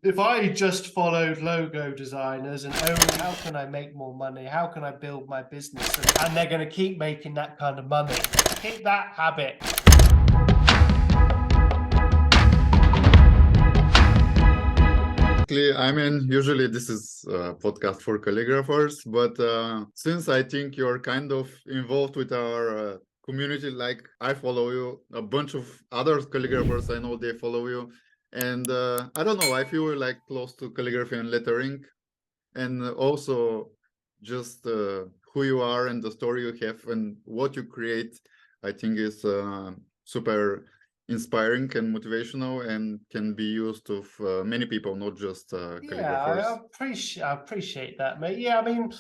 if I just followed logo designers and only how can I make more money? How can I build my business? And they're going to keep making that kind of money. Keep that habit. I mean, usually this is a podcast for calligraphers, but since I think you're kind of involved with our community, like I follow you, a bunch of other calligraphers I know they follow you, and I don't know, I feel like close to calligraphy and lettering, and also just who you are and the story you have and what you create. I think is super inspiring and motivational and can be used of many people, not just Yeah, calligraphers. I appreciate that, mate. Yeah, I mean,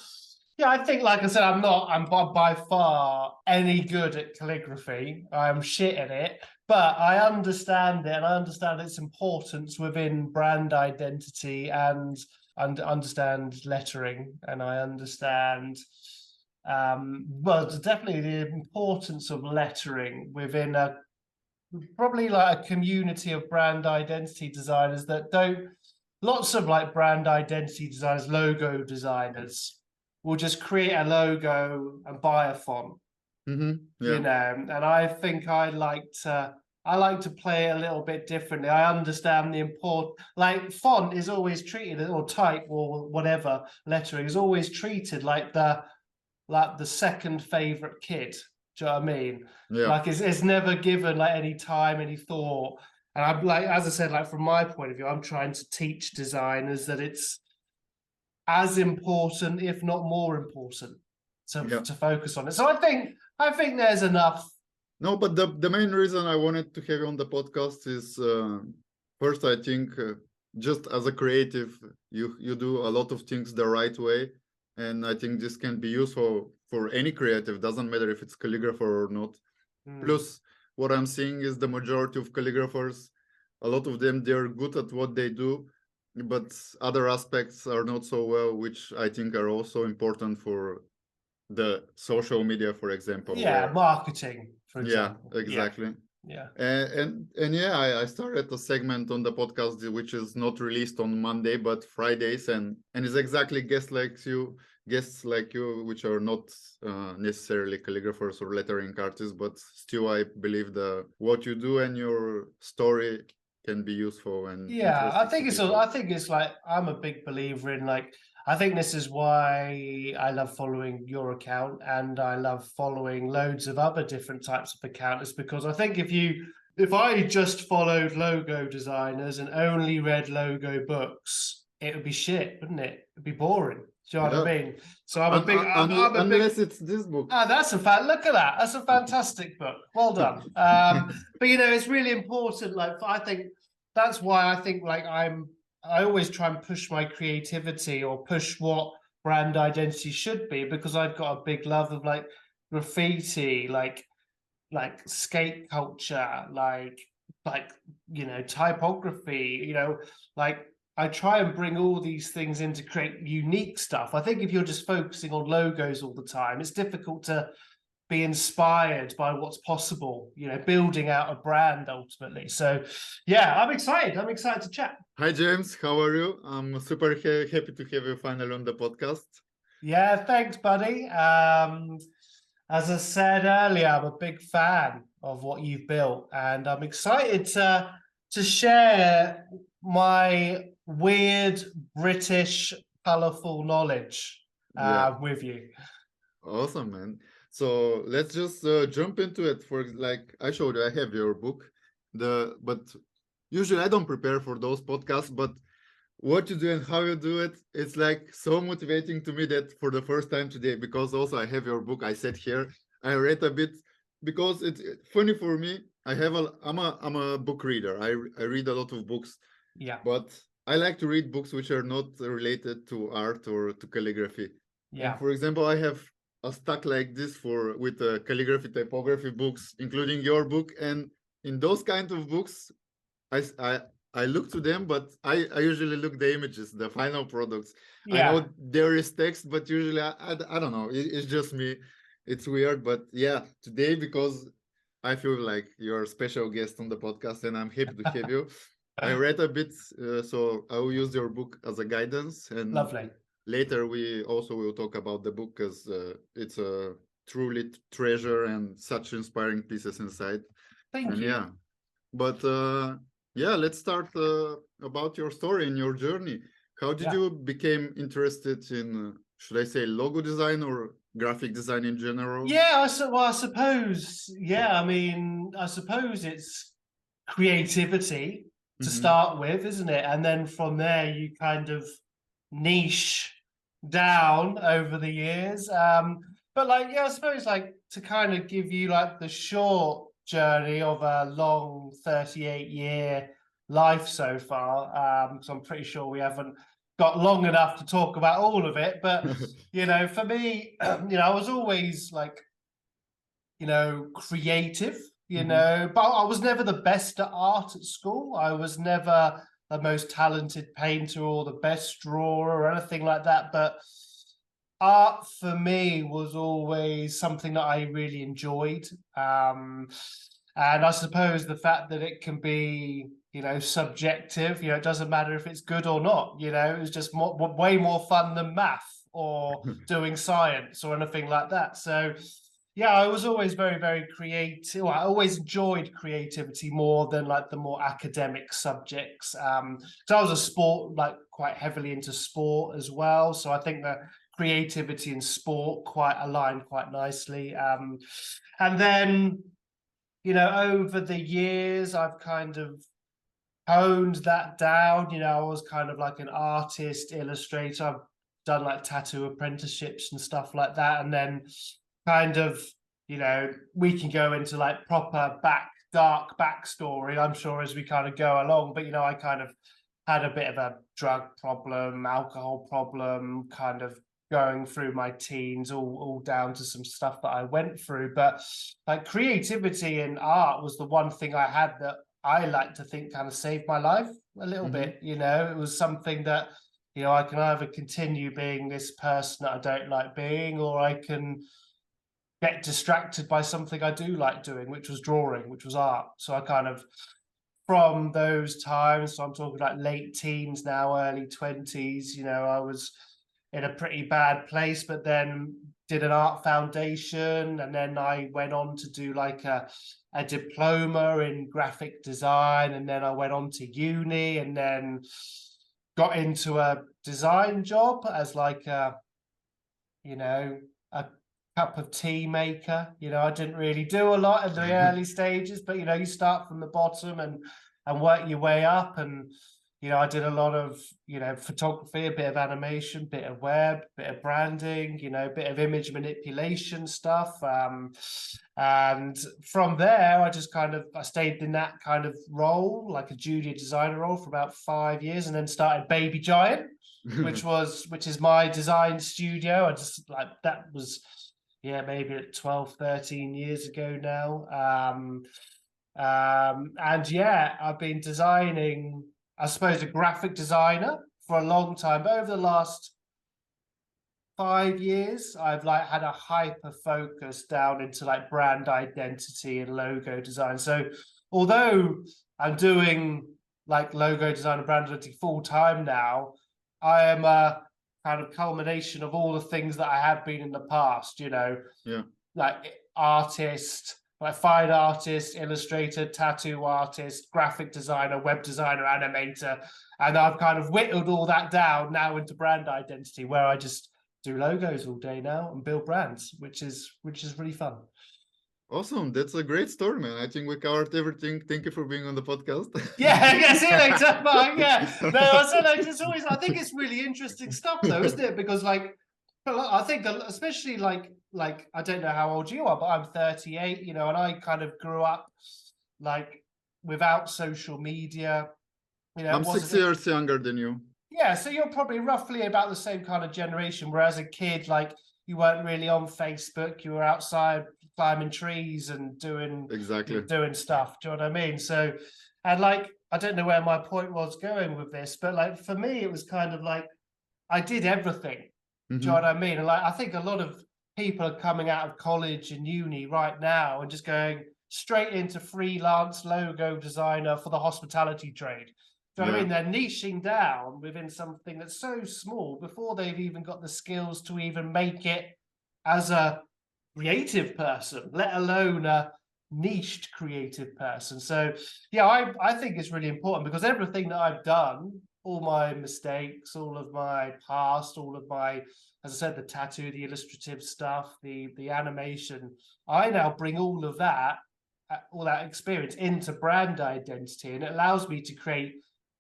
yeah, I think, like I said, I'm by far any good at calligraphy. I'm shit at it, but I understand it, and I understand its importance within brand identity, and understand lettering, and I understand, well, it's definitely the importance of lettering within a probably like a community of brand identity designers that don't lots of like brand identity designers, logo designers will just create a logo and buy a font, Yeah. and I think I like to play a little bit differently. I understand the import, like font is always treated, or type or whatever lettering is always treated like the second favorite kid. Do you know what I mean? Yeah. Like it's never given like any time, any thought. And I'm like, as I said, like from my point of view, I'm trying to teach designers that it's as important, if not more important, Yeah. to focus on it. So I think there's enough. No, but the main reason I wanted to have you on the podcast is first, I think just as a creative, you do a lot of things the right way, and I think this can be useful for any creative. Doesn't matter if it's calligrapher or not. Plus, what I'm seeing is the majority of calligraphers, a lot of them they're good at what they do, but other aspects are not so well, which I think are also important for the social media, for example, Yeah, where marketing, for yeah, example. Yeah, exactly. yeah. And yeah, I started a segment on the podcast which is not released on Monday but Fridays, and it's exactly guests like you, which are not necessarily calligraphers or lettering artists, but still I believe the what you do and your story can be useful and Yeah, interesting to I people. think it's like I'm a big believer in like I think this is why I love following your account and I love following loads of other different types of accountants because I think if I just followed logo designers and only read logo books, it would be shit, wouldn't it? It'd be boring. Do you know what Yeah, I mean? So I'm a big unless it's this book. Ah, that's a fact. Look at that. That's a fantastic book. Well done. But it's really important. Like, I think that's why I think like I always try and push my creativity or push what brand identity should be because I've got a big love of like graffiti, like skate culture, like typography, like I try and bring all these things in to create unique stuff. I think if you're just focusing on logos all the time, it's difficult to be inspired by what's possible, building out a brand ultimately. So yeah, I'm excited. I'm excited to chat. Hi James, how are you? I'm super happy to have you finally on the podcast. Yeah, thanks, buddy. As I said earlier, I'm a big fan of what you've built, and I'm excited to share my weird British colourful knowledge Yeah, with you. awesome, man. So let's just jump into it. For like I showed you, I have your book. But usually I don't prepare for those podcasts, but what you do and how you do it, it's like so motivating to me that for the first time today, because also I have your book. I sat here, I read a bit because it's funny for me. I'm a book reader. I read a lot of books, Yeah, but I like to read books which are not related to art or to calligraphy. And yeah, for example, I have a stack like this for with calligraphy typography books, including your book. And in those kind of books, I s- I look to them, but I usually look the images, the final products. I yeah. know there is text, but usually I don't know. It's just me. It's weird, but yeah, today because I feel like you're a special guest on the podcast, and I'm happy to have you. I read a bit, so I will use your book as a guidance, and Lovely. later we also will talk about the book because it's a truly treasure and such inspiring pieces inside. Thank And you. yeah, but yeah, let's start about your story and your journey. How did you become interested in, should I say, logo design or graphic design in general? Yeah, I suppose, yeah, I mean, I suppose it's creativity to start with, isn't it? And then from there, you kind of niche down over the years. But like, yeah, I suppose like to kind of give you like the short journey of a long 38-year life so far, because I'm pretty sure we haven't got long enough to talk about all of it. But you know, for me, you know, I was always like, you know, creative, you know, but I was never the best at art at school. I was never the most talented painter or the best drawer or anything like that. But art for me was always something that I really enjoyed. And I suppose the fact that it can be, you know, subjective, you know, it doesn't matter if it's good or not, you know, it was just way more fun than math or doing science or anything like that. So, yeah, I was always very, very creative. Well, I always enjoyed creativity more than like the more academic subjects. So I was a sport, like quite heavily into sport as well. So I think that creativity and sport quite aligned quite nicely. And then, you know, over the years, I've kind of honed that down. You know, I was kind of like an artist, illustrator. I've done like tattoo apprenticeships and stuff like that. And then kind of, you know, we can go into like proper dark backstory, I'm sure, as we kind of go along. But, you know, I kind of had a bit of a drug problem, alcohol problem, kind of going through my teens, all down to some stuff that I went through. But like creativity and art was the one thing I had that I like to think kind of saved my life a little bit. You know, it was something that, you know, I can either continue being this person that I don't like being, or I can get distracted by something I do like doing, which was drawing, which was art. So I kind of, from those times, so I'm talking like late teens now, early 20s, you know, I was in a pretty bad place, but then did an art foundation, and then I went on to do like a diploma in graphic design, and then I went on to uni, and then got into a design job as like a, you know, a cup of tea maker. You know, I didn't really do a lot in the early stages, but you know, you start from the bottom and work your way up. And you know, I did a lot of, you know, photography, a bit of animation, bit of web, bit of branding, you know, bit of image manipulation stuff. And from there, I just kind of, I stayed in that kind of role, like a junior designer role, for about 5 years, and then started Baby Giant, which is my design studio. I just like, that was, yeah, maybe 12, 13 years ago now. And yeah, I've been designing, I suppose, a graphic designer for a long time, but over the last 5 years, I've like had a hyper focus down into like brand identity and logo design. So although I'm doing like logo design and brand identity full time now, I am a kind of culmination of all the things that I have been in the past, you know, like artist, like fine artist, illustrator, tattoo artist, graphic designer, web designer, animator. And I've kind of whittled all that down now into brand identity, where I just do logos all day now and build brands, which is really fun. Awesome. That's a great story, man. I think we covered everything. Thank you for being on the podcast. Yeah, see you later. Bye. Yeah. No, I said like, it's always, I think it's really interesting stuff though, isn't it? Because like, I think especially like I don't know how old you are, but I'm 38, you know, and I kind of grew up like without social media. You know, I'm 6 years younger than you. Yeah, so you're probably roughly about the same kind of generation, where as a kid, like you weren't really on Facebook, you were outside climbing trees and doing stuff. Do you know what I mean? So, and like, I don't know where my point was going with this, but like for me, it was kind of like I did everything. Do you know what I mean? And like, I think a lot of people are coming out of college and uni right now and just going, straight into freelance logo designer for the hospitality trade. Do you know what I mean? They're niching down within something that's so small before they've even got the skills to even make it as a creative person, let alone a niched creative person. So yeah, I think it's really important because everything that I've done, all my mistakes, all of my past, all of my, as I said, the tattoo, the illustrative stuff, the animation, I now bring all that experience into brand identity, and it allows me to create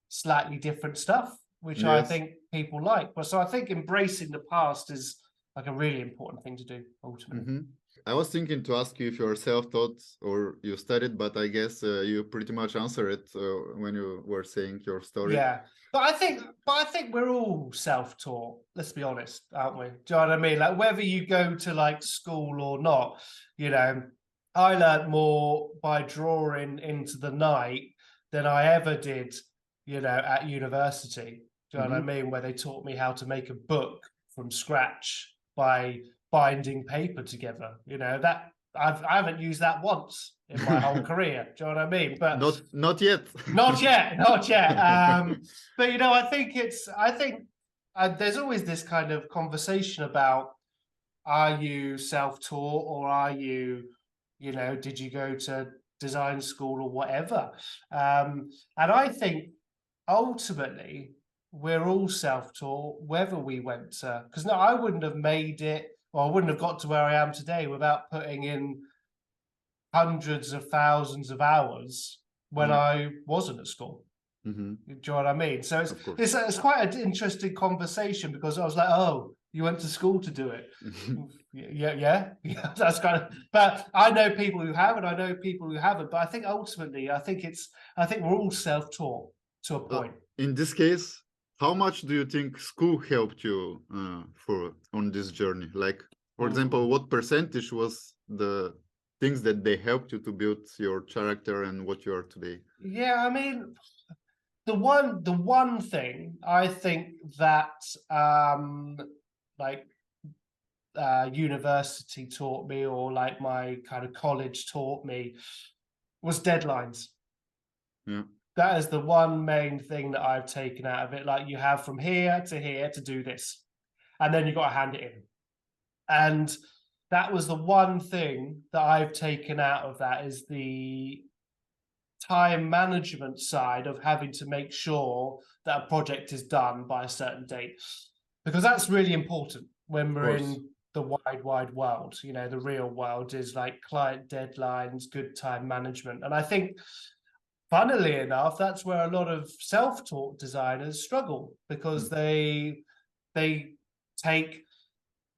slightly different stuff, which I think people like. But so I think embracing the past is like a really important thing to do ultimately. I was thinking to ask you if you're self-taught or you studied, but I guess you pretty much answered it when you were saying your story. Yeah, but I think we're all self-taught. Let's be honest, aren't we? Do you know what I mean? Like whether you go to like school or not, you know, I learned more by drawing into the night than I ever did, you know, at university. Do you know what I mean? Where they taught me how to make a book from scratch by binding paper together. You know, that I haven't used that once in my whole career. Do you know what I mean? But not yet. not yet. But you know, I think there's always this kind of conversation about, are you self-taught or are you, you know, did you go to design school or whatever? And I think ultimately we're all self-taught, whether we went to, because no, I wouldn't have made it, or I wouldn't have got to where I am today without putting in hundreds of thousands of hours when I wasn't at school. Do you know what I mean? So it's quite an interesting conversation because I was like, oh, you went to school to do it. yeah, that's kind of, but I know people who have, and I know people who haven't. But I think ultimately, I think we're all self-taught to a point. In this case, how much do you think school helped you on this journey? Like, for example, what percentage was the things that they helped you to build your character and what you are today? Yeah, I mean, the one thing I think that university taught me, or like my kind of college taught me, was deadlines. Yeah. That is the one main thing that I've taken out of it. Like, you have from here to do this, and then you've got to hand it in. And that was the one thing that I've taken out of that, is the time management side of having to make sure that a project is done by a certain date, because that's really important when we're in the wide world. You know, the real world is like client deadlines, good time management. And I think, funnily enough, that's where a lot of self-taught designers struggle, because they take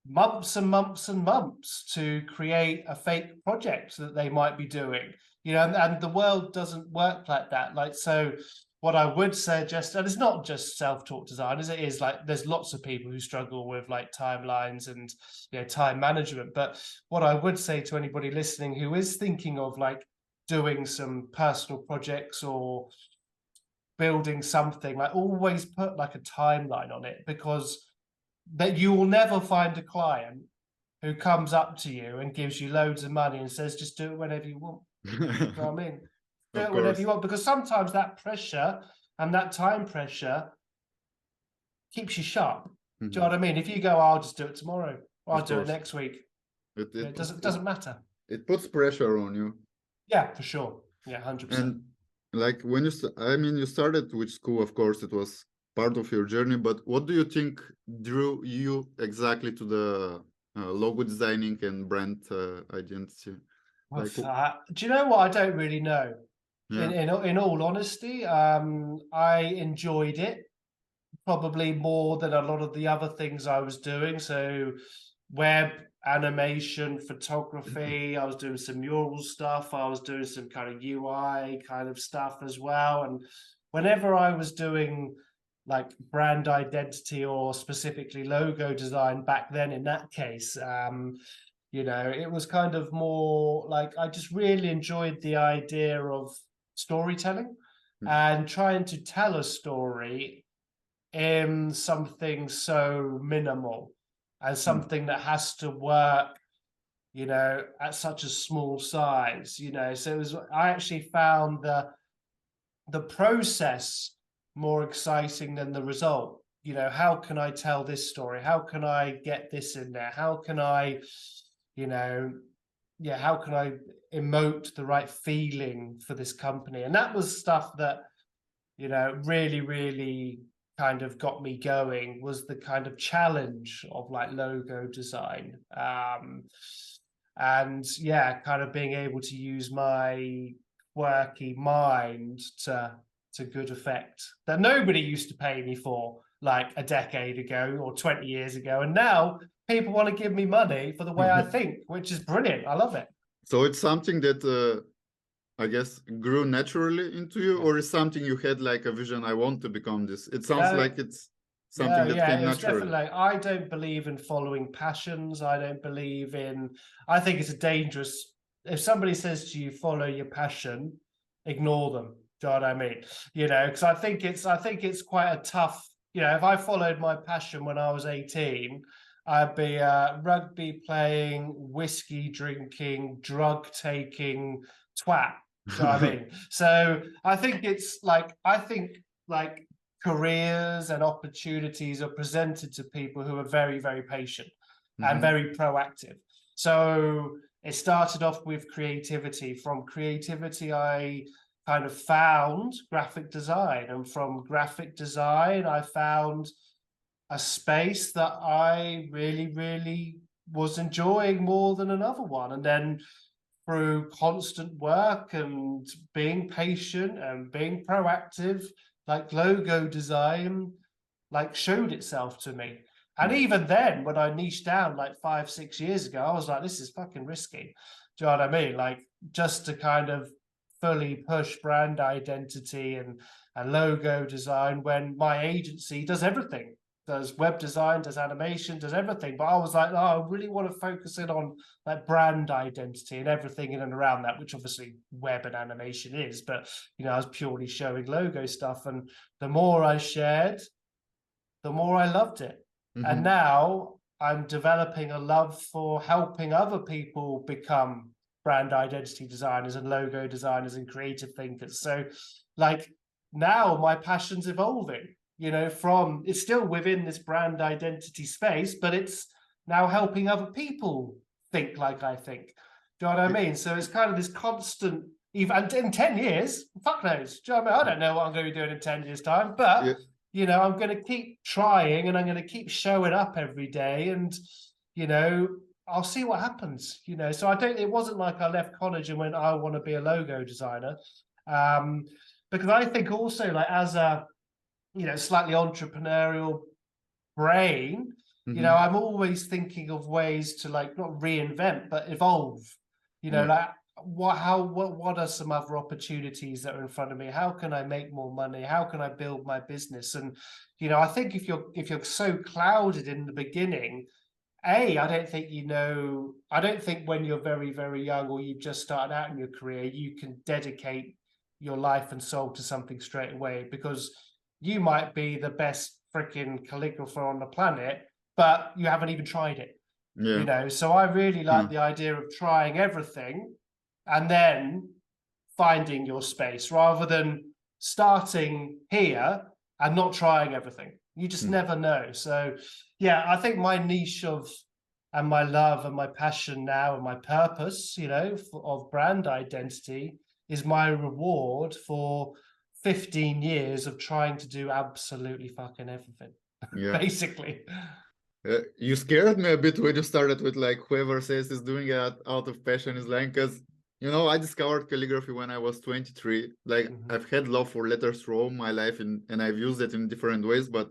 months and months and months to create a fake project that they might be doing, you know, and the world doesn't work like that. Like, so what I would suggest, and it's not just self-taught designers, it is like, there's lots of people who struggle with like timelines and, you know, time management. But what I would say to anybody listening who is thinking of like doing some personal projects or building something, like, always put like a timeline on it, because that you will never find a client who comes up to you and gives you loads of money and says, just do it whenever you want. You know what I mean? Do it whenever you want, because sometimes that pressure and that time pressure keeps you sharp. Do you know what I mean? If you go, I'll just do it tomorrow, or I'll do it next week, it doesn't matter. It puts pressure on you. Yeah, for sure. Yeah, 100%. And like when you started with school, of course, it was part of your journey, but what do you think drew you exactly to the logo designing and brand identity? Like, do you know what? I don't really know. Yeah. In all honesty, I enjoyed it probably more than a lot of the other things I was doing. So web, animation, photography, I was doing some mural stuff, I was doing some kind of UI kind of stuff as well. And whenever I was doing like brand identity or specifically logo design back then, in that case, you know, it was kind of more like, I just really enjoyed the idea of storytelling and trying to tell a story in something so minimal and something that has to work, you know, at such a small size, you know. So it was, I actually found the process more exciting than the result. You know, how can I tell this story? How can I get this in there? How can I, you know, yeah, how can I emote the right feeling for this company? And that was stuff that, you know, really, really kind of got me going, was the kind of challenge of like logo design. And yeah, kind of being able to use my quirky mind to good effect that nobody used to pay me for like a decade ago or 20 years ago. And now people want to give me money for the way I think, which is brilliant. I love it. So it's something that I guess grew naturally into you, or is something you had like a vision, I want to become this? It sounds like it's something that yeah, came it was naturally. definitely like, I don't believe in following passions. I don't believe in, I think it's a dangerous, if somebody says to you, follow your passion, ignore them. Do you know what I mean? You know, because I think it's quite a tough, you know, if I followed my passion when I was 18, I'd be a rugby playing, whiskey drinking, drug taking twat. Do you know what I mean? So I think it's like, careers and opportunities are presented to people who are very, very patient and very proactive. So it started off with creativity. From creativity, I kind of found graphic design. And from graphic design, I found a space that I really, really was enjoying more than another one. And then through constant work and being patient and being proactive, like logo design, like showed itself to me. And even then, when I niched down like 5-6 years ago, I was like, this is fucking risky. Do you know what I mean? Like, just to kind of fully push brand identity and logo design when my agency does everything, does web design, does animation, does everything. But I was like, no, I really want to focus in on like brand identity and everything in and around that, which obviously web and animation is. But, you know, I was purely showing logo stuff. And the more I shared, the more I loved it. And now I'm developing a love for helping other people become brand identity designers and logo designers and creative thinkers. So like now my passion's evolving, you know, from, it's still within this brand identity space, but it's now helping other people think like I think. Do you know what I mean? So it's kind of this constant, even in 10 years, fuck knows. Do you know what I mean? I don't know what I'm going to be doing in 10 years' time, but you know, I'm going to keep trying and I'm going to keep showing up every day, and, you know, I'll see what happens, you know. So it wasn't like I left college and went, I want to be a logo designer. Because I think also, like, as a, you know, slightly entrepreneurial brain, you know, I'm always thinking of ways to like not reinvent but evolve, you know, like what are some other opportunities that are in front of me? How can I make more money? How can I build my business? And, you know, I think if you're so clouded in the beginning, I don't think when you're very, very young or you've just started out in your career, you can dedicate your life and soul to something straight away, because you might be the best freaking calligrapher on the planet, but you haven't even tried it. You know, so I really like the idea of trying everything and then finding your space, rather than starting here and not trying everything. You just never know. So yeah, I think my niche and my love and my passion now and my purpose, you know, of brand identity is my reward for 15 years of trying to do absolutely fucking everything, basically. You scared me a bit when you started with like, whoever says is doing it out of passion is lying, because, you know, I discovered calligraphy when I was 23. Like, I've had love for letters throughout my life, and I've used it in different ways. But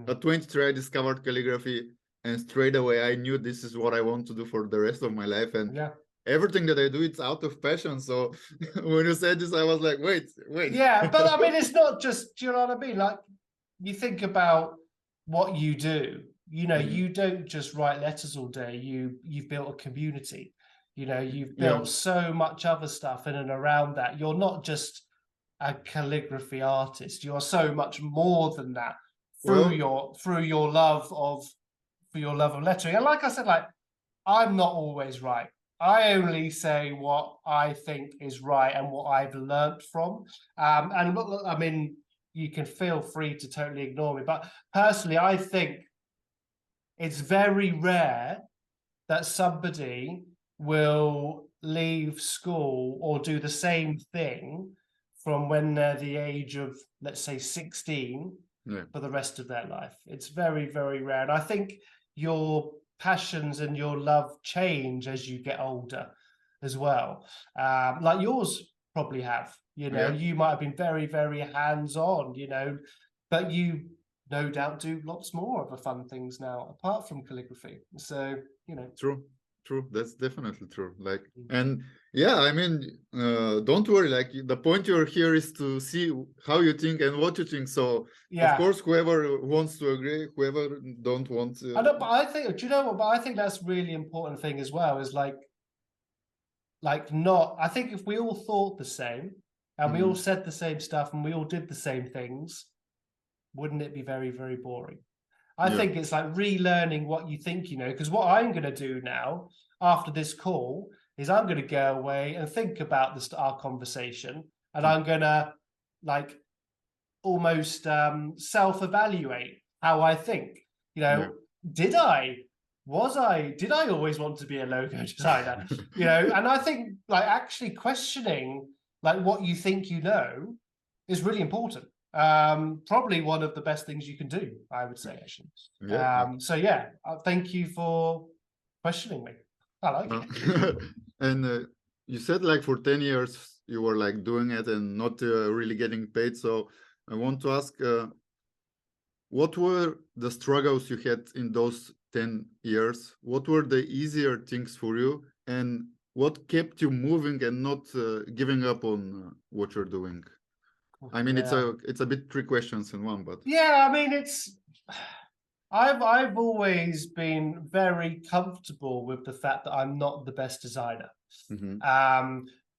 at 23, I discovered calligraphy, and straight away I knew this is what I want to do for the rest of my life. And everything that I do, it's out of passion. So when you said this, I was like, wait. Yeah, but I mean, it's not just, do you know what I mean? Like, you think about what you do, you know, you don't just write letters all day. You've built a community, you know, you've built so much other stuff in and around that. You're not just a calligraphy artist. You're so much more than that through your love of lettering. And like I said, like, I'm not always right. I only say what I think is right and what I've learnt from. And look, I mean, you can feel free to totally ignore me, but personally, I think it's very rare that somebody will leave school or do the same thing from when they're the age of, let's say, 16 for the rest of their life. It's very, very rare. And I think your passions and your love change as you get older as well. Like yours probably have, you know, you might have been very, very hands-on, you know, but you no doubt do lots more of the fun things now apart from calligraphy. So, you know. True, that's definitely true. Like, and yeah, I mean, don't worry, like the point you're here is to see how you think and what you think. So of course, whoever wants to agree, whoever don't want to. I know, but I think, do you know what, but I think that's really important thing as well, is like not, I think if we all thought the same and we all said the same stuff and we all did the same things, wouldn't it be very, very boring? I think it's like relearning what you think you know, because what I'm going to do now after this call is I'm going to go away and think about our conversation, and I'm going to like almost self-evaluate how I think. You know, did I always want to be a logo designer? You know, and I think like actually questioning like what you think you know is really important. Probably one of the best things you can do, I would say, actually. So yeah, thank you for questioning me. I like it. And you said like for 10 years you were like doing it and not really getting paid. So I want to ask, what were the struggles you had in those 10 years? What were the easier things for you? And what kept you moving and not giving up on what you're doing? I mean, it's a bit three questions in one, but yeah, I mean, I've always been very comfortable with the fact that I'm not the best designer.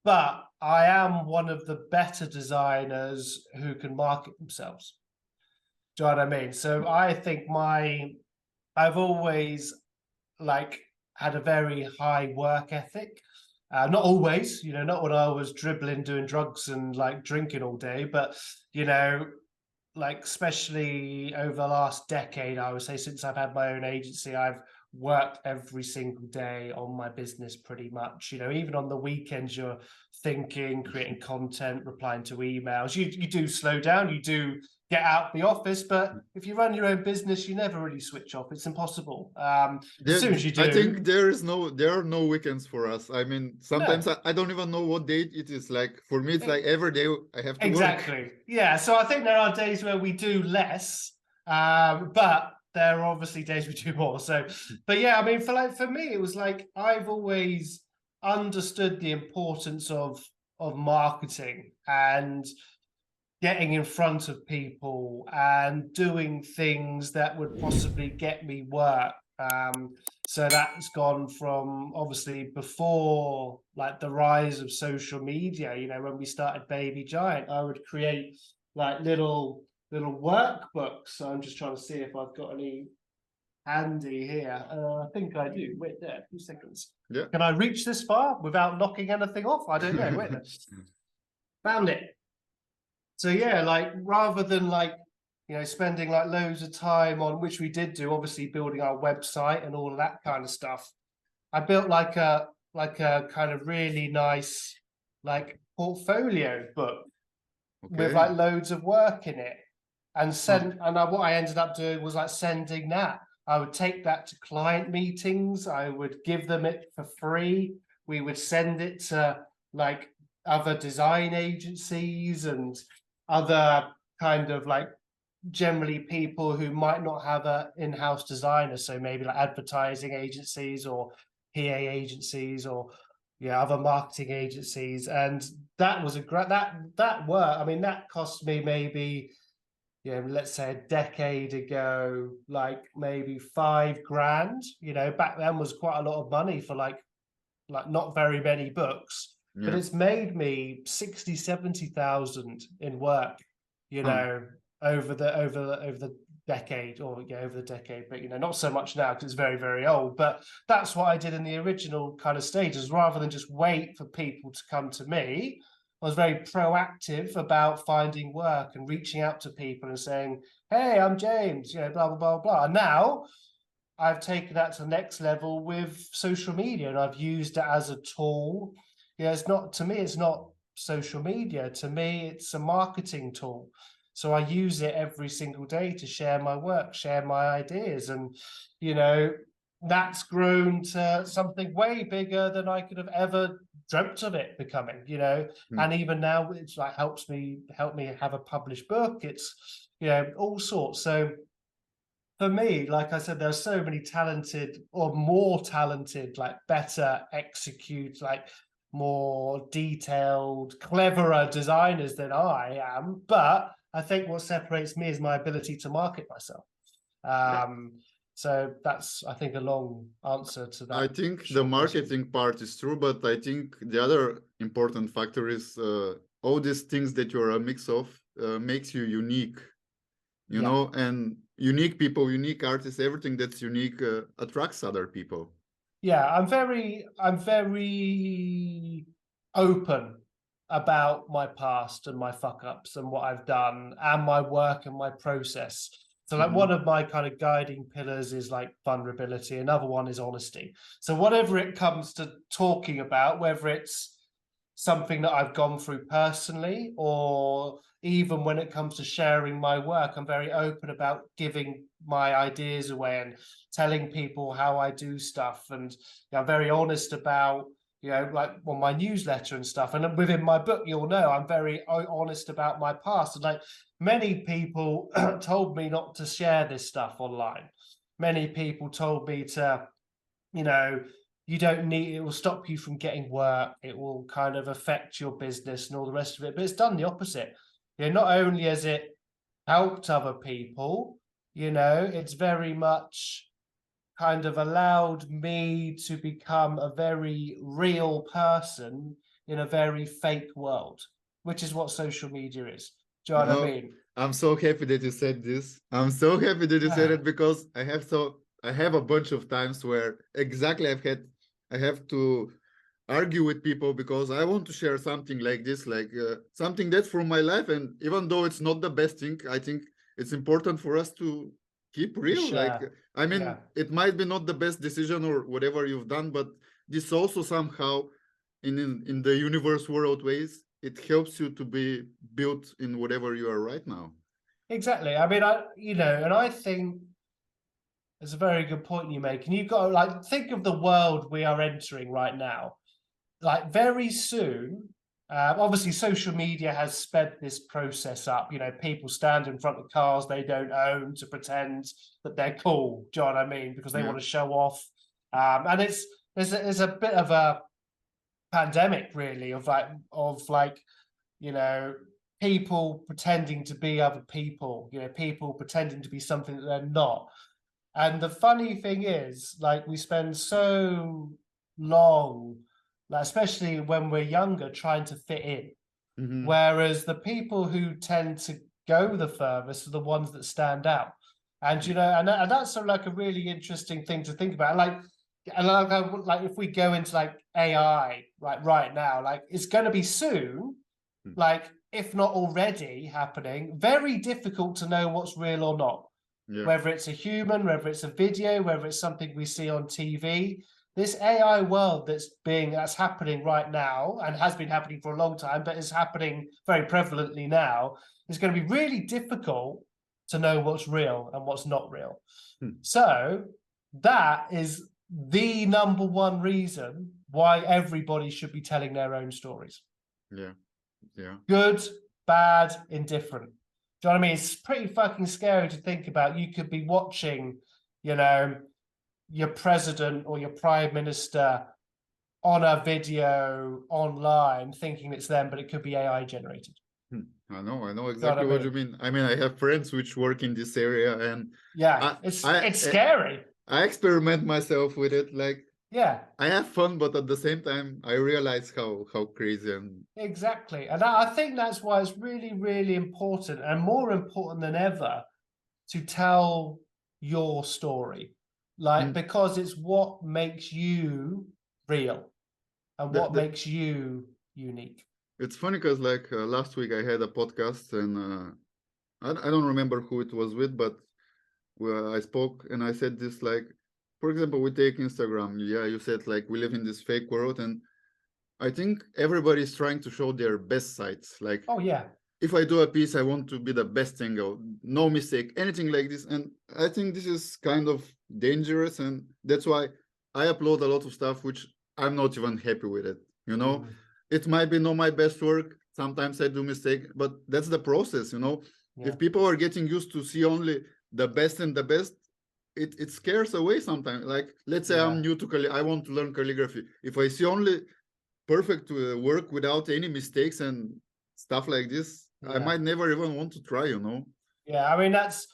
But I am one of the better designers who can market themselves. Do you know what I mean? So I think I've always like had a very high work ethic. Not always, you know, not when I was dribbling, doing drugs and like drinking all day, but you know, like especially over the last decade, I would say since I've had my own agency, I've worked every single day on my business pretty much. You know, even on the weekends, you're thinking, creating content, replying to emails. You do slow down, you do get out the office, but if you run your own business, you never really switch off. It's impossible. As soon as you do, I think there are no weekends for us. I mean, sometimes I don't even know what date it is. Like for me, it's like every day I have to work. Yeah, so I think there are days where we do less, but there are obviously days we do more. So, but yeah, I mean, for me, it was like I've always understood the importance of marketing and getting in front of people and doing things that would possibly get me work. So that's gone from obviously before like the rise of social media, you know, when we started Baby Giant, I would create like little workbooks. So I'm just trying to see if I've got any handy here. I think I do. Wait there, 2 seconds. Yeah. Can I reach this far without knocking anything off? I don't know. Wait there. Found it. So yeah, like rather than like, you know, spending like loads of time on, which we did do, obviously building our website and all of that kind of stuff, I built like a kind of really nice like portfolio book with like loads of work in it, and what I ended up doing was like sending that. I would take that to client meetings. I would give them it for free. We would send it to like other design agencies and other kind of like generally people who might not have a in-house designer, so maybe like advertising agencies or PA agencies or other marketing agencies. And that was a great that work. I mean, that cost me maybe, let's say a decade ago, like maybe $5,000. You know, back then was quite a lot of money for like not very many books. But it's made me 60,000-70,000 in work, you know, over the decade, or over the decade, but not so much now because it's very, very old. But that's what I did in the original kind of stages. Rather than just wait for people to come to me, I was very proactive about finding work and reaching out to people and saying, hey, I'm James, blah, blah, blah, blah. And now I've taken that to the next level with social media, and I've used it as a tool. It's not, to me, it's not social media. To me, it's a marketing tool. So I use it every single day to share my work, share my ideas. And, that's grown to something way bigger than I could have ever dreamt of it becoming, and even now it's like help me have a published book. It's, all sorts. So for me, like I said, there's so many talented or more talented, like better execute, like more detailed, cleverer designers than I am. But I think what separates me is my ability to market myself. So that's, I think, a long answer to that. I think the marketing part is true, but I think the other important factor is all these things that you're a mix of makes you unique, you know, and unique people, unique artists, everything that's unique attracts other people. Yeah, I'm very open about my past and my fuck ups and what I've done and my work and my process. So like one of my kind of guiding pillars is like vulnerability. Another one is honesty. So whatever it comes to talking about, whether it's something that I've gone through personally, or even when it comes to sharing my work, I'm very open about giving my ideas away and telling people how I do stuff. And I'm very honest about, like on my newsletter and stuff. And within my book, you'll know I'm very honest about my past. And like many people told me not to share this stuff online. Many people told me to, you don't need, it will stop you from getting work. It will kind of affect your business and all the rest of it. But it's done the opposite. Not only has it helped other people, it's very much kind of allowed me to become a very real person in a very fake world, which is what social media is. Do you know what I mean? I'm so happy that you said this. I'm so happy that you said it, because I have a bunch of times where exactly I have to argue with people because I want to share something like this, like something that's from my life. And even though it's not the best thing, I think it's important for us to keep real. Like, I mean, it might be not the best decision or whatever you've done, but this also somehow in the universe world ways, it helps you to be built in whatever you are right now. Exactly. I mean, and I think it's a very good point you make. And you've got to like think of the world we are entering right now. Like very soon, obviously social media has sped this process up. People stand in front of cars they don't own to pretend that they're cool. Do you know what I mean? Because they want to show off. And there's a bit of a pandemic really of like people pretending to be other people. People pretending to be something that they're not. And the funny thing is, like, we spend so long, like, especially when we're younger, trying to fit in. Whereas the people who tend to go the furthest are the ones that stand out. And, and that's sort of like a really interesting thing to think about. Like if we go into like AI, right now, like it's going to be soon, like if not already happening, very difficult to know what's real or not. Whether it's a human, whether it's a video, whether it's something we see on TV. This AI world that's happening right now and has been happening for a long time, but is happening very prevalently now, is going to be really difficult to know what's real and what's not real. So that is the number one reason why everybody should be telling their own stories. Good, bad, indifferent. Do you know what I mean? It's pretty fucking scary to think about. You could be watching, your president or your prime minister on a video online thinking it's them, but it could be AI generated. I know exactly what you mean. I mean, I have friends which work in this area, and it's scary. I experiment myself with it. Like, I have fun, but at the same time, I realize how crazy and exactly. And I think that's why it's really, really important, and more important than ever, to tell your story, like, Mm. because it's what makes you real and what makes you unique. It's funny because like last week I had a podcast and I don't remember who it was with, but I spoke and I said this like, for example, we take Instagram. Yeah, you said like we live in this fake world, and I think everybody's trying to show their best sides. Like, Oh yeah, if I do a piece, I want to be the best thing, or no mistake, anything like this. And I think this is kind of dangerous, and that's why I upload a lot of stuff which I'm not even happy with it. You know, it might be not my best work. Sometimes I do mistake, but that's the process. You know, yeah. if people are getting used to see only the best and the best, it scares away sometimes. Like, let's say I'm new to I want to learn calligraphy. If I see only perfect work without any mistakes and stuff like this, I might never even want to try, you know. Yeah, I mean that's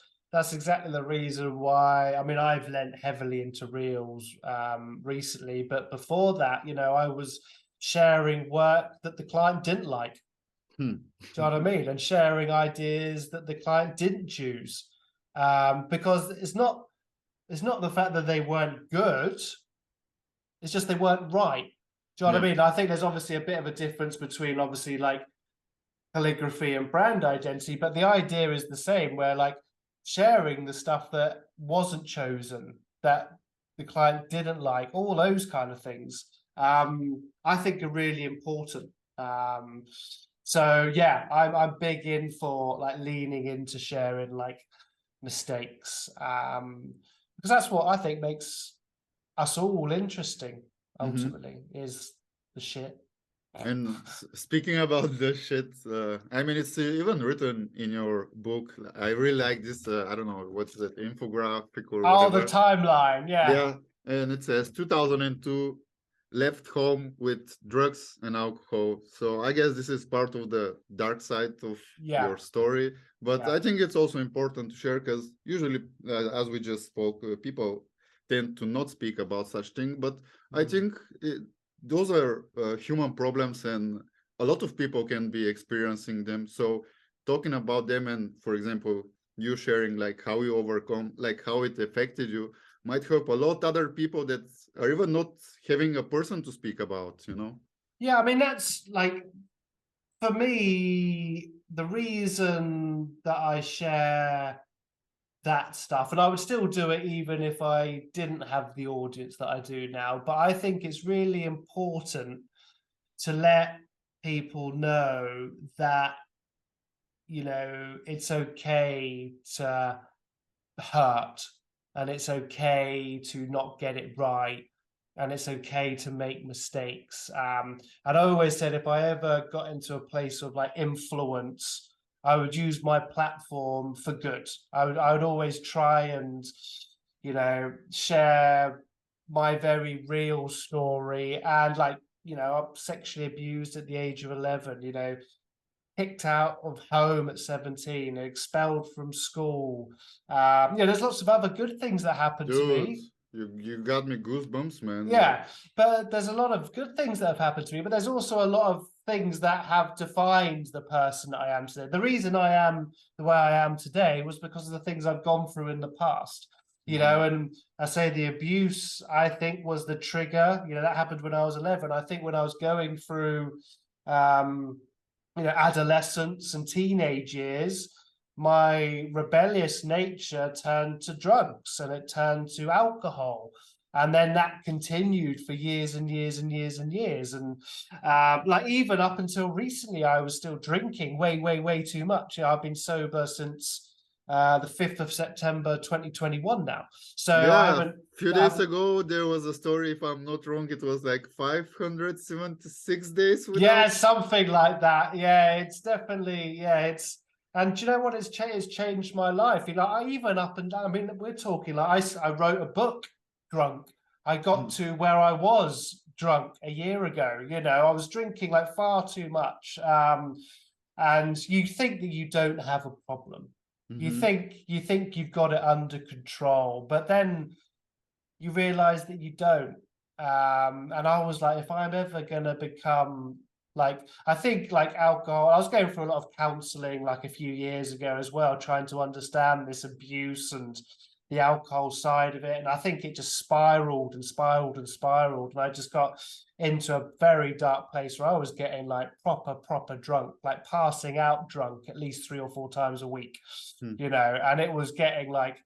exactly the reason why. I mean, I've lent heavily into reels recently, but before that, you know, I was sharing work that the client didn't like. Do you know what I mean? And sharing ideas that the client didn't choose, because it's not the fact that they weren't good, it's just they weren't right. Do you know what I mean? I think there's obviously a bit of a difference between obviously like calligraphy and brand identity, but the idea is the same, where like sharing the stuff that wasn't chosen, that the client didn't like, all those kind of things, I think are really important. So yeah, I'm big in for like leaning into sharing like mistakes, because that's what I think makes us all interesting. Ultimately, is the shit. And speaking about the shit, I mean, it's even written in your book. I really like this. I don't know what is it, infographic or Oh, the whatever. timeline, yeah. Yeah, and it says 2002, left home with drugs and alcohol. So I guess this is part of the dark side of your story. But I think it's also important to share because usually, as we just spoke, people tend to not speak about such things. But I think those are human problems, and a lot of people can be experiencing them. So talking about them, and for example, you sharing like how you overcome, like how it affected you, might help a lot other people that are even not having a person to speak about, you know? Yeah, I mean, that's like, for me, the reason that I share that stuff, and I would still do it even if I didn't have the audience that I do now, but I think it's really important to let people know that, you know, it's okay to hurt, and it's okay to not get it right, and it's okay to make mistakes. And I always said if I ever got into a place of like influence, I would use my platform for good. I would always try and, you know, share my very real story. And like, you know, I'm sexually abused at the age of 11, you know, kicked out of home at 17, expelled from school. Yeah, there's lots of other good things that happened to Dude, me. you got me goosebumps, man. Yeah, but there's a lot of good things that have happened to me, but there's also a lot of things that have defined the person that I am today. The reason I am the way I am today was because of the things I've gone through in the past. You know, and I say the abuse, I think, was the trigger. You know, that happened when I was 11. I think when I was going through, you know, adolescence and teenage years, my rebellious nature turned to drugs and it turned to alcohol. And then that continued for years and years and years and years. And like even up until recently, I was still drinking way too much. You know, I've been sober since the 5th of September 2021 now. So Yeah, I haven't. a few days ago, there was a story, if I'm not wrong, it was like 576 days without. Yeah, something like that. Yeah, it's definitely, it's, and do you know what? It's changed my life. You know, I even up and down. I mean, we're talking like I wrote a book drunk. I got to where I was drunk a year ago. You know, I was drinking like far too much. And you think that you don't have a problem. You think you've got it under control, but then you realize that you don't. And I was like, if I'm ever gonna become Like, I think like alcohol, I was going through a lot of counseling like a few years ago as well, trying to understand this abuse and the alcohol side of it. And I think it just spiraled and spiraled and spiraled. And I just got into a very dark place where I was getting like proper drunk, like passing out drunk at least 3 or 4 times a week, you know, and it was getting like,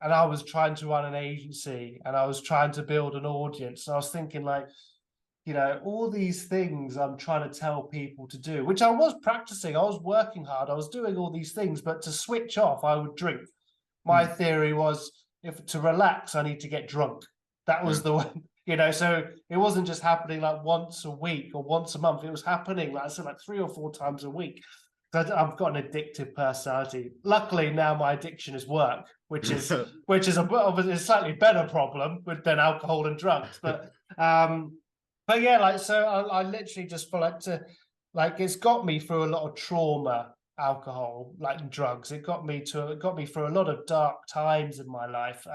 and I was trying to run an agency and I was trying to build an audience. And I was thinking like, you know, all these things I'm trying to tell people to do, which I was practicing, I was working hard, I was doing all these things, but to switch off, I would drink. My theory was, if to relax, I need to get drunk. That was the one, you know, so it wasn't just happening like once a week or once a month. It was happening, like I said, like 3 or 4 times a week. I've got an addictive personality. Luckily, now my addiction is work, which is a slightly better problem than alcohol and drugs. But yeah, like, so I literally just feel like it's got me through a lot of trauma, alcohol, like drugs. It got me through a lot of dark times in my life.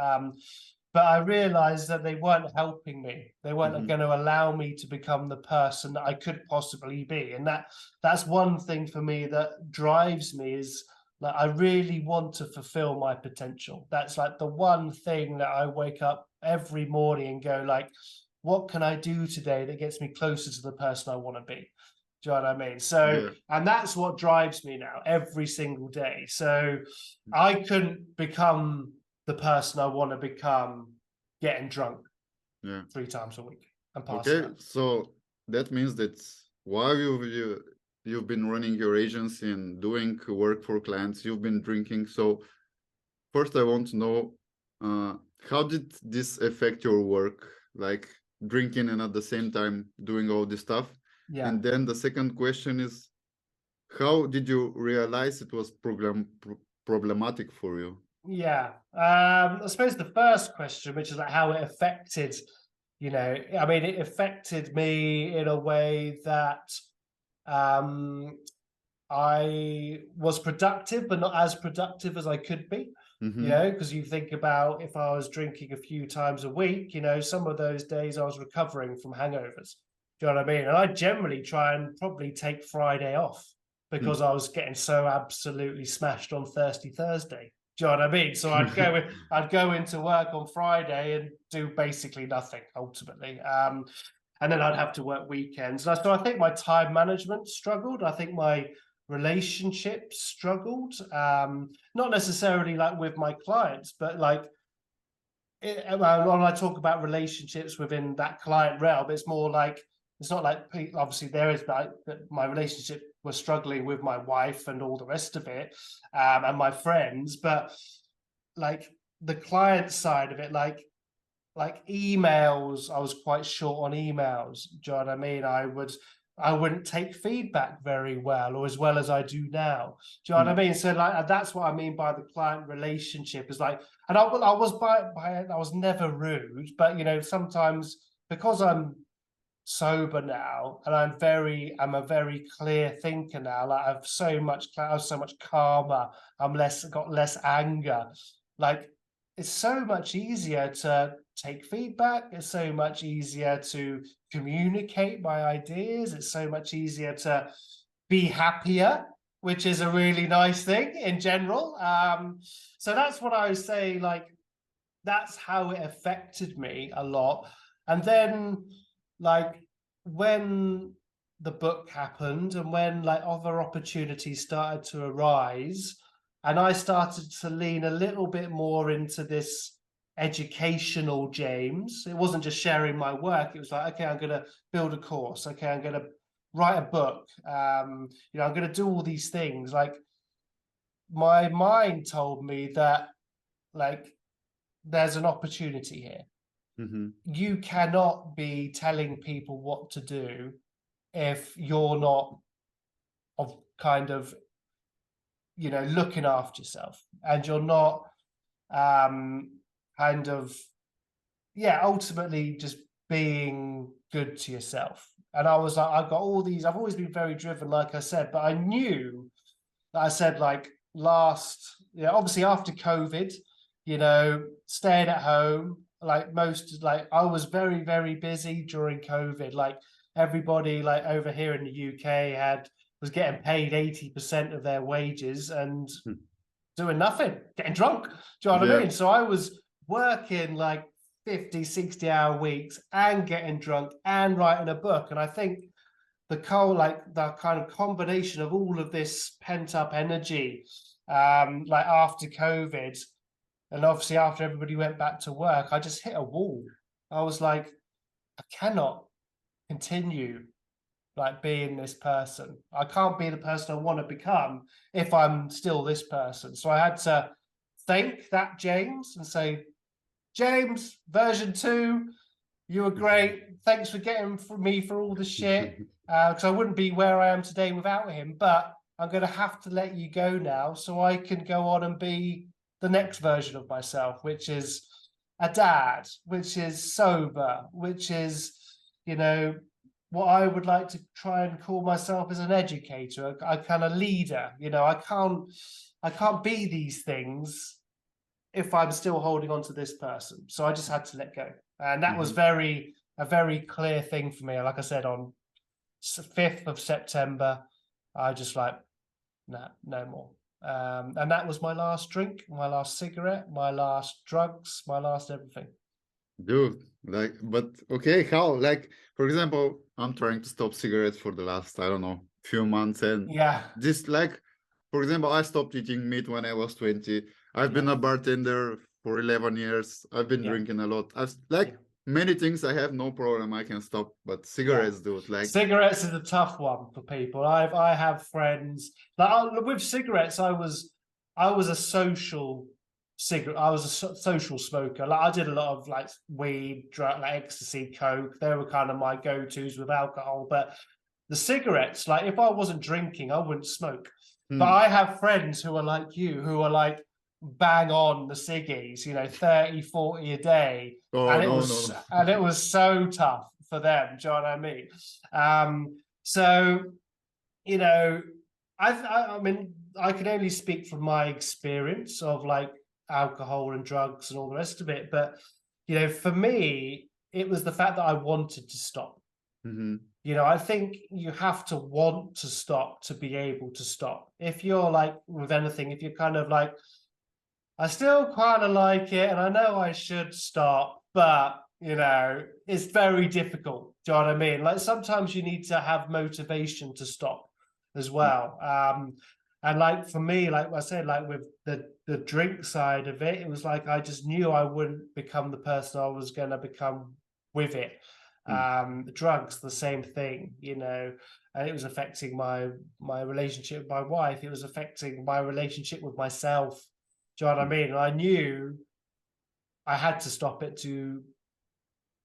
But I realized that they weren't helping me. They weren't going to allow me to become the person that I could possibly be. And that's one thing for me that drives me, is like, I really want to fulfill my potential. That's like the one thing that I wake up every morning and go like, what can I do today that gets me closer to the person I want to be? Do you know what I mean? So, and that's what drives me now every single day. So I couldn't become the person I want to become getting drunk 3 times a week and passing out. So that means that while you've been running your agency and doing work for clients, you've been drinking. So first I want to know, how did this affect your work? Like drinking and at the same time doing all this stuff. And then the second question is, how did you realize it was problematic for you? I suppose the first question, which is like how it affected, you know, I mean, it affected me in a way that I was productive, but not as productive as I could be. You know, because you think about, if I was drinking a few times a week, you know, some of those days I was recovering from hangovers. Do you know what I mean? And I generally try and probably take Friday off because I was getting so absolutely smashed on Thirsty Thursday. Do you know what I mean? So I'd go into work on Friday and do basically nothing ultimately. And then I'd have to work weekends. So I think my time management struggled. I think my relationships struggled, not necessarily like with my clients, but like when I talk about relationships within that client realm, it's more like, it's not like, obviously there is like my relationship was struggling with my wife and all the rest of it, and my friends, but like the client side of it, like emails, I was quite short on emails. Do you know what I mean? I wouldn't take feedback very well, or as well as I do now. Do you know what I mean? So like, that's what I mean by the client relationship, is like, and I was never rude, but you know, sometimes because I'm sober now and I'm a very clear thinker now, like I'm so much calmer, got less anger. Like, it's so much easier to take feedback. It's so much easier to communicate my ideas. It's so much easier to be happier, which is a really nice thing in general. So that's what I would say, like, that's how it affected me a lot. And then, like, when the book happened and when like other opportunities started to arise, and I started to lean a little bit more into this educational James. It wasn't just sharing my work. It was like, okay, I'm going to build a course. Okay, I'm going to write a book. You know, I'm going to do all these things. Like, my mind told me that, like, there's an opportunity here. You cannot be telling people what to do if you're not of kind of, you know, looking after yourself, and you're not kind of, ultimately just being good to yourself. And I was like, I've always been very driven, like I said, but I knew that I said, like, obviously after COVID, you know, staying at home, like I was very, very busy during COVID. Like, everybody like over here in the UK was getting paid 80% of their wages and doing nothing, getting drunk. Do you know what I mean? So I was working like 50, 60-hour weeks and getting drunk and writing a book. And I think the kind of combination of all of this pent-up energy, like after COVID, and obviously after everybody went back to work, I just hit a wall. I was like, I cannot continue like being this person. I can't be the person I want to become if I'm still this person. So I had to thank that James and say, James, version 2, you were great. Thanks for getting me for all the shit. Because I wouldn't be where I am today without him. But I'm going to have to let you go now so I can go on and be the next version of myself, which is a dad, which is sober, which is, you know, what I would like to try and call myself as an educator, a kind of leader. You know, I can't be these things if I'm still holding on to this person. So I just had to let go. And that was a very clear thing for me. Like I said, on 5th of September, I just like, nah, no more. And that was my last drink, my last cigarette, my last drugs, my last everything. Dude, like, but okay, how? Like, for example, I'm trying to stop cigarettes for the last, I don't know, few months, and this, like, for example, I stopped eating meat when I was 20. I've been a bartender for 11 years. I've been drinking a lot. I've many things I have no problem. I can stop, but cigarettes, dude, like cigarettes is a tough one for people. I have friends like with cigarettes. I was a social cigarette. I was a social smoker. Like I did a lot of like weed, drug, like ecstasy, coke. They were kind of my go-tos with alcohol. But the cigarettes, like if I wasn't drinking, I wouldn't smoke. But I have friends who are like you, who are like bang on the ciggies, you know, 30, 40 a day. And it was so tough for them. Do you know what I mean? So, you know, I mean, I can only speak from my experience of like alcohol and drugs and all the rest of it. But, you know, for me, it was the fact that I wanted to stop. You know, I think you have to want to stop to be able to stop. If you're like with anything, if you're kind of like, I still kind of like it and I know I should stop, but, you know, it's very difficult. Do you know what I mean? Like sometimes you need to have motivation to stop as well. And like for me, like I said, like with the drink side of it, it was like I just knew I wouldn't become the person I was going to become with it. The drugs, the same thing, you know, and it was affecting my relationship with my wife. It was affecting my relationship with myself. Do you know what I mean? And I knew I had to stop it to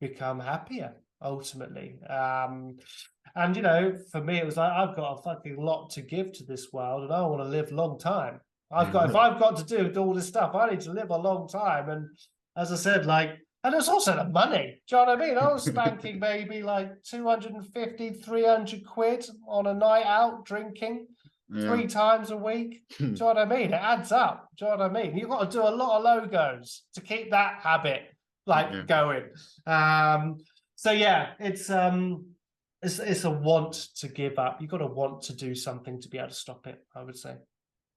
become happier ultimately. And you know, for me, it was like I've got a fucking lot to give to this world, and I want to live a long time. If I've got to do all this stuff, I need to live a long time. And as I said, like, and it's also the money. Do you know what I mean? I was spanking maybe like 250, 300 quid on a night out drinking 3 times a week. Do you know what I mean? It adds up. Do you know what I mean? You've got to do a lot of logos to keep that habit like going. So yeah, it's a want to give up. You've got to want to do something to be able to stop it, I would say.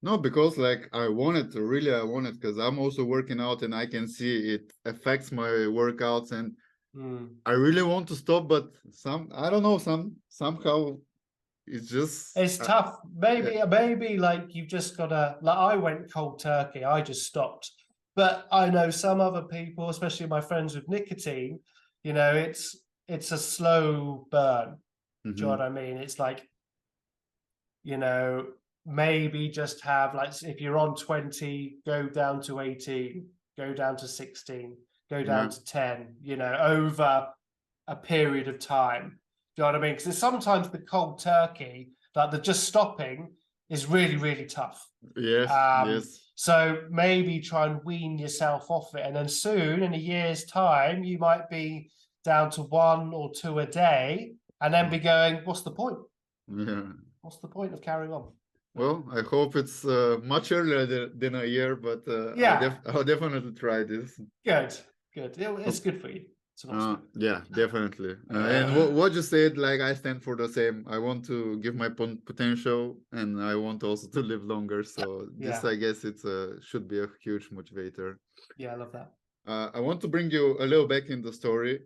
No, because like I wanted, because I'm also working out and I can see it affects my workouts, and I really want to stop, but I don't know, somehow it's tough. Maybe like you've just gotta, like I went cold turkey, I just stopped. But I know some other people, especially my friends with nicotine, you know, it's a slow burn. Do you know what I mean? It's like, you know, maybe just have like, if you're on 20, go down to 18, go down to 16, go down to 10, you know, over a period of time. Do you know what I mean? Because sometimes the cold turkey, like the just stopping, is really, really tough. Yes. So maybe try and wean yourself off it. And then soon, in a year's time, you might be down to 1 or 2 a day and then be going, what's the point? What's the point of carrying on? Well, I hope it's much earlier than a year, but I'll definitely try this. Good. It's good for you. Yeah, definitely. And what you said, like I stand for the same. I want to give my potential, and I want also to live longer. So this, I guess, should be a huge motivator. Yeah, I love that. I want to bring you a little back in the story.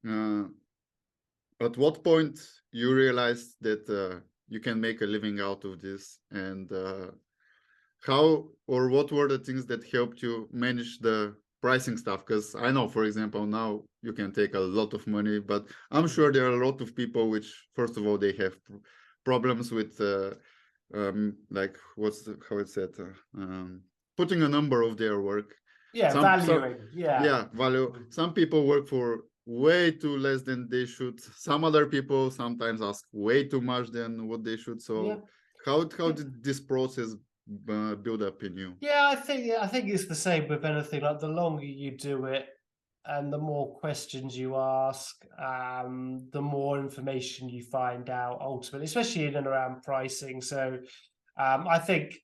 At what point you realized that you can make a living out of this, and how or what were the things that helped you manage the pricing stuff? Because I know, for example, now you can take a lot of money, but I'm sure there are a lot of people which, first of all, they have problems with like how it's said, putting a number of their work. Yeah, valuing. Yeah, value. Some people work for way too less than they should. Some other people sometimes ask way too much than what they should. So how did this process build up in you? Yeah, I think it's the same with anything. Like the longer you do it, and the more questions you ask, the more information you find out ultimately, especially in and around pricing. So I think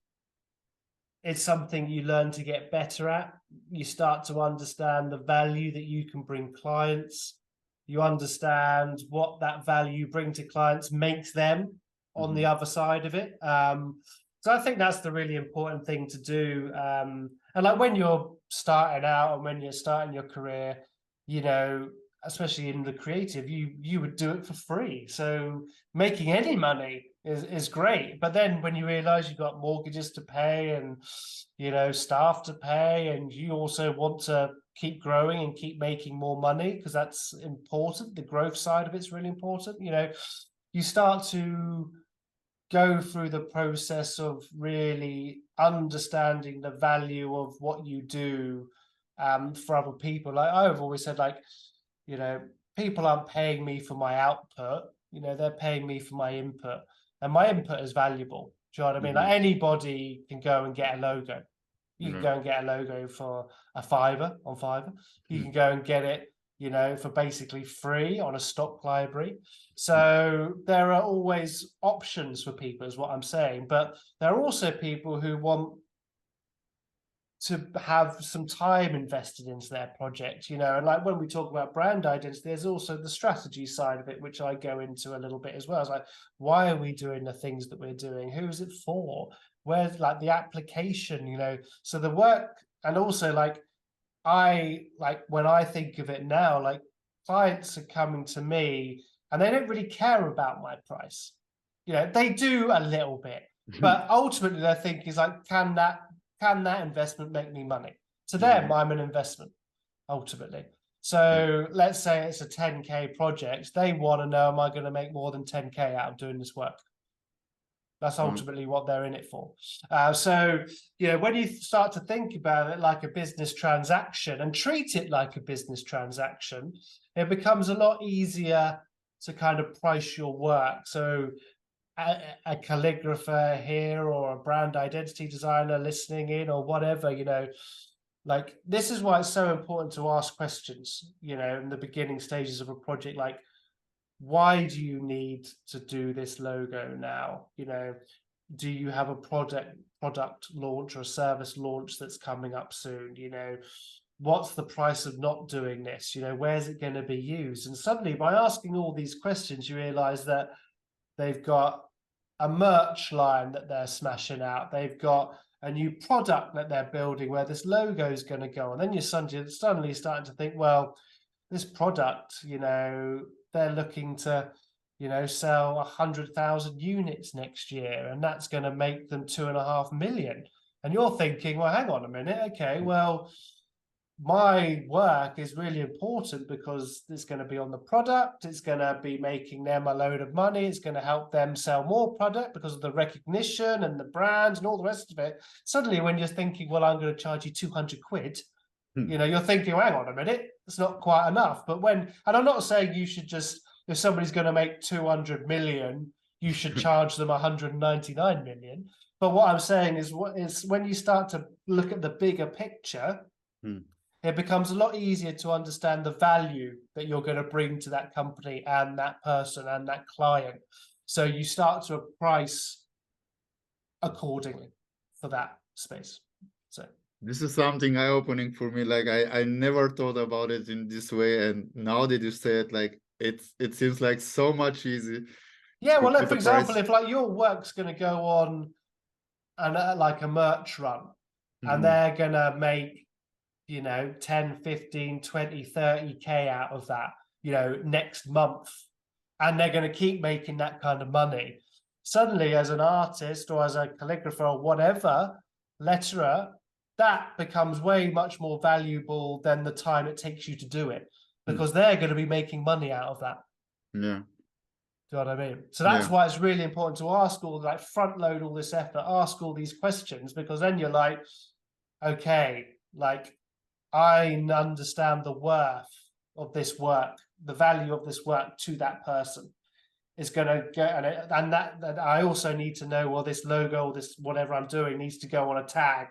it's something you learn to get better at. You start to understand the value that you can bring clients. You understand what that value you bring to clients makes them on the other side of it. So I think that's the really important thing to do. And like when you're starting out and when you're starting your career, you know, especially in the creative, you would do it for free. So making any money is great. But then when you realize you've got mortgages to pay and, you know, staff to pay, and you also want to keep growing and keep making more money, because that's important. The growth side of it's really important. You know, you start to go through the process of really understanding the value of what you do for other people. Like I've always said, like, you know, people aren't paying me for my output, you know, they're paying me for my input, and my input is valuable. Do you know what I mean? Like anybody can go and get a logo. You can go and get a logo for a $5 on Fiverr. You can go and get it, you know, for basically free on a stock library. So there are always options for people, is what I'm saying. But there are also people who want to have some time invested into their project, you know. And like when we talk about brand identity, there's also the strategy side of it, which I go into a little bit as well. It's like, why are we doing the things that we're doing? Who is it for? Where's like the application, you know? So the work, and also like when I think of it now, like clients are coming to me and they don't really care about my price. You know, they do a little bit, but ultimately their thinking is like, can that investment make me money? To them, I'm an investment, ultimately. So let's say it's a 10K project. They want to know, am I going to make more than 10K out of doing this work? That's ultimately what they're in it for. So, you know, when you start to think about it like a business transaction and treat it like a business transaction, it becomes a lot easier to kind of price your work. So a calligrapher here or a brand identity designer listening in or whatever, you know, like this is why it's so important to ask questions, you know, in the beginning stages of a project. Like, why do you need to do this logo now? You know, do you have a product launch or a service launch that's coming up soon? You know, what's the price of not doing this? You know, where's it going to be used? And suddenly by asking all these questions, you realize that they've got a merch line that they're smashing out. They've got a new product that they're building where this logo is going to go. And then you're suddenly starting to think, well, this product, you know, they're looking to, you know, sell 100,000 units next year, and that's going to make them 2.5 million. And you're thinking, well, hang on a minute. Okay, well, my work is really important because it's going to be on the product. It's going to be making them a load of money. It's going to help them sell more product because of the recognition and the brand and all the rest of it. Suddenly, when you're thinking, well, I'm going to charge you 200 quid, you know, you're thinking, well, hang on a minute, it's not quite enough. But when, and I'm not saying you should just, if somebody's going to make 200 million, you should charge them 199 million. But what I'm saying is, when you start to look at the bigger picture, it becomes a lot easier to understand the value that you're going to bring to that company and that person and that client. So you start to price accordingly for that space. So This is something eye-opening for me. Like I never thought about it in this way, and now that you say it, like it seems like so much easy Yeah, to well, like, put for a example, price. if like your work's going to go on like a merch run, and Mhm. they're going to make, 10, 15, 20, 30K out of that, next month, and they're going to keep making that kind of money. Suddenly, as an artist or as a calligrapher or whatever, letterer, that becomes way much more valuable than the time it takes you to do it, Hmm. because they're going to be making money out of that. Yeah, Do you know what I mean? So that's yeah, why it's really important to ask all, like, front load all this effort, ask all these questions, because then you're like, okay, like, I understand the worth of this work, the value of this work to that person is going to get, and that I also need to know, well, this logo, or this whatever I'm doing needs to go on a tag,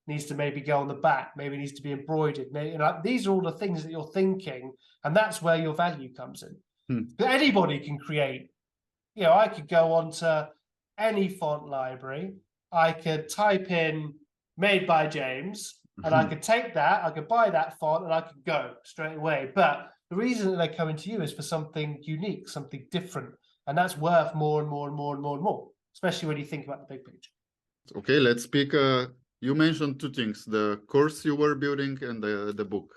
needs to maybe go on the back, maybe needs to be embroidered. Maybe, these are all the things that you're thinking, and that's where your value comes in. hmm. But anybody can create. I could go onto any font library. I could type in "made by James," and I could take that, I could buy that font, and I could go straight away. But the reason that they're coming to you is for something unique, something different, and that's worth more and more and more and more and more, especially when you think about the big picture. Okay, let's speak. You mentioned two things: the course you were building and the book.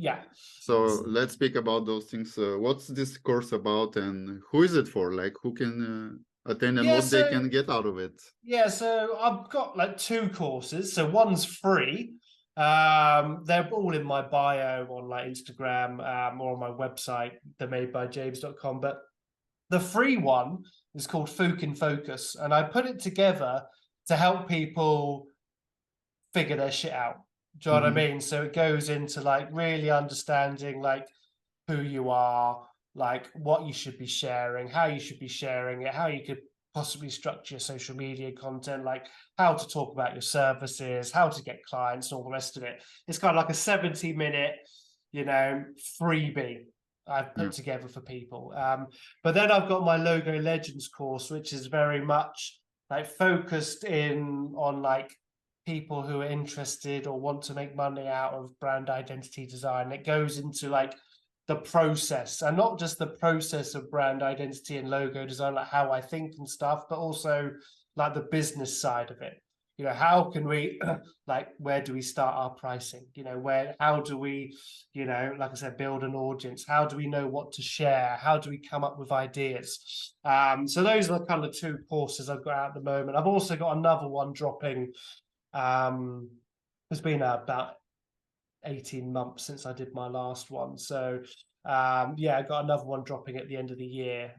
Yeah. So let's speak about those things. What's this course about, and who is it for? Like, who can attend, and Yeah, what they so can get out of it? Yeah, so I've got like two courses. So one's free. They're all in my bio on like Instagram, or on my website, themadebyjames.com. But the free one is called Fook in Focus, and I put it together to help people figure their shit out. Do you know what I Mhm. mean? So it goes into like really understanding like who you are, like what you should be sharing, how you should be sharing it, how you could possibly structure your social media content, like how to talk about your services, how to get clients, and all the rest of it. It's kind of like a 70-minute, freebie I've Yeah. put together for people. But then I've got my Logo Legends course, which is very much like focused in on like people who are interested or want to make money out of brand identity design. It goes into like the process, and not just the process of brand identity and logo design, like how I think and stuff, but also like the business side of it. How can we like, where do we start our pricing? How do we, like I said, build an audience? How do we know what to share? How do we come up with ideas? So those are the kind of two courses I've got out at the moment. I've also got another one dropping. It's been about 18 months since I did my last one. So yeah, I got another one dropping at the end of the year,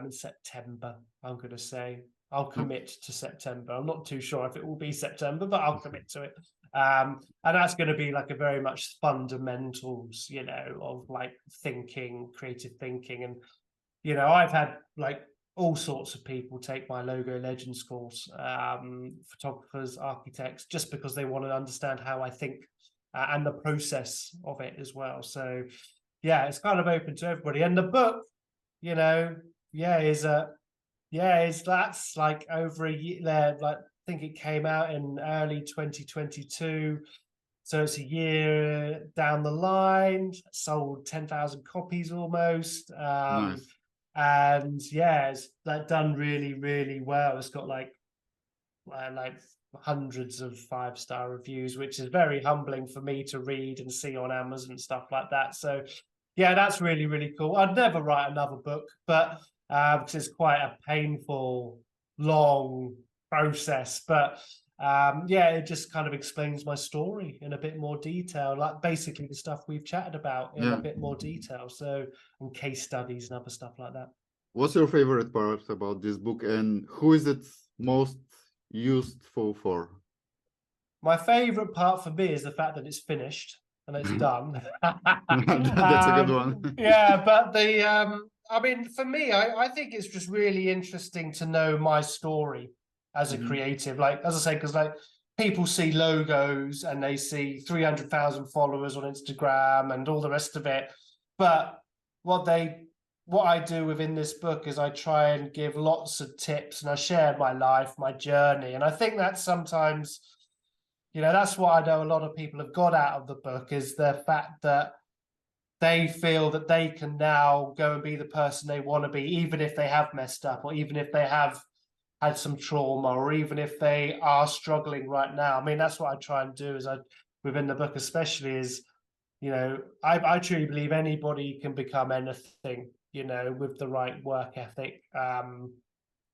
in September, I'm going to say. I'll commit to September. I'm not too sure if it will be September, but I'll commit to it. And that's going to be like a very much fundamentals, of like thinking, creative thinking. And, I've had like all sorts of people take my Logo Legends course, photographers, architects, just because they want to understand how I think, and the process of it as well. So yeah, it's kind of open to everybody. And the book, you know, yeah, is that's like over a year there. Like, I think it came out in early 2022. So it's a year down the line, sold 10,000 copies almost. Nice. And yeah, it's like done really, really well. It's got like hundreds of 5-star reviews, which is very humbling for me to read and see on Amazon and stuff like that. So yeah, that's really, really cool. I'd never write another book, but because it's quite a painful, long process. But yeah, it just kind of explains my story in a bit more detail, like basically the stuff we've chatted about in a Yeah. bit more detail. So, and case studies and other stuff like that. What's your favorite part about this book, and who is it most useful for? My favorite part for me is the fact that it's finished and it's done. That's a good one. Yeah, but I mean, for me, I think it's just really interesting to know my story as a Mhm. creative. Like, as I say, because like people see logos and they see 300,000 followers on Instagram and all the rest of it. But what they what I do within this book is I try and give lots of tips, and I share my life, my journey. And I think that sometimes You know, that's what I know a lot of people have got out of the book, is the fact that they feel that they can now go and be the person they want to be, even if they have messed up, or even if they have had some trauma, or even if they are struggling right now. I mean, that's what I try and do, is within the book especially, is, you know, I truly believe anybody can become anything, you know, with the right work ethic. And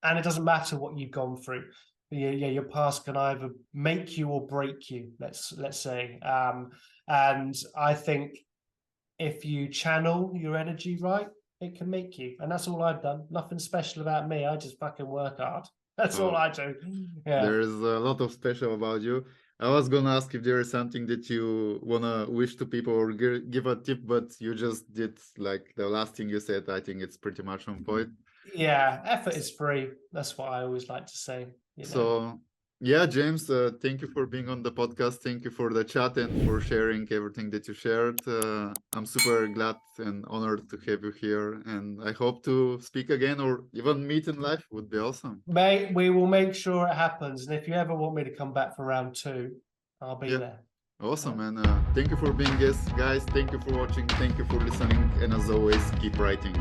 it doesn't matter what you've gone through. Yeah, your past can either make you or break you, let's say. And I think if you channel your energy right, it can make you. And that's all I've done. Nothing special about me. I just fucking work hard. That's all I do. Yeah. There is a lot of special about you. I was gonna ask if there is something that you wanna wish to people or give a tip, but you just did like the last thing you said. I think it's pretty much on point. Yeah, effort is free. That's what I always like to say. You know? So yeah, James, thank you for being on the podcast. Thank you for the chat and for sharing everything that you shared. I'm super glad and honored to have you here, and I hope to speak again or even meet in life. Would be awesome. Mate, we will make sure it happens. And if you ever want me to come back for round 2, I'll be there. Awesome, and thank you for being guests, guys. Thank you for watching. Thank you for listening, and as always, keep writing.